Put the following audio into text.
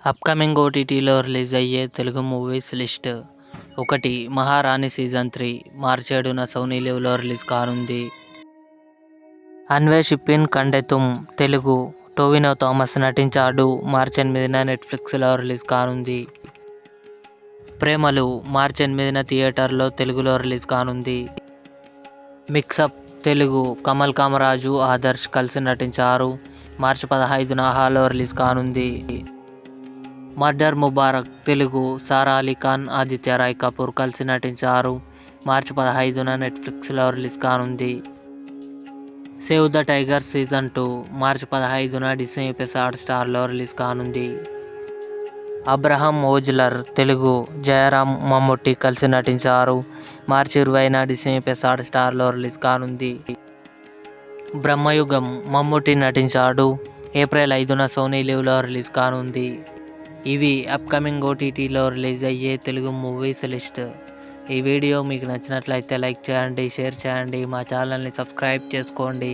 Upcoming ఓటీటీలో release అయ్యే Telugu movies list. 1. మహారాణి సీజన్ 3 మార్చి 7న సోనీ లివ్లో రిలీజ్ కానుంది. అన్వేషిప్పిన్ కండెతుమ్ తెలుగు టొవినో థామస్ నటించాడు. మార్చి 8న నెట్ఫ్లిక్స్లో రిలీజ్ కానుంది. ప్రేమలు మార్చి 8న థియేటర్లో తెలుగులో రిలీజ్ కానుంది. మిక్సప్ తెలుగు కమల్ కామరాజు, ఆదర్శ్ కలిసి నటించారు. మార్చి 15న ఆహాలో రిలీజ్ కానుంది. మర్డర్ ముబారక్ తెలుగు సారా అలీ ఖాన్, ఆదిత్య రాయ్ కపూర్ కలిసి నటించారు. మార్చి 15న నెట్ఫ్లిక్స్లో రిలీజ్ కానుంది. Save the Tiger season 2 March 15న డిస్నీ ప్లస్ హాట్‌స్టార్లో రిలీజ్ కానుంది. అబ్రహం ఓజ్లర్ తెలుగు జయరాం, మమ్ముట్టి కలిసి నటించారు. మార్చి 20న డిస్నీ ప్లస్ హాట్‌స్టార్లో రిలీజ్ కానుంది. బ్రహ్మయుగం మమ్ముట్టి నటించాడు. ఏప్రిల్ 5న సోనీ లివ్లో రిలీజ్ కానుంది. ఇవి అప్కమింగ్ ఓటీటీలో రిలీజ్ అయ్యే తెలుగు మూవీస్ లిస్ట్. ఈ వీడియో మీకు నచ్చినట్లయితే లైక్ చేయండి, షేర్ చేయండి, మా ఛానల్ని సబ్స్క్రైబ్ చేసుకోండి.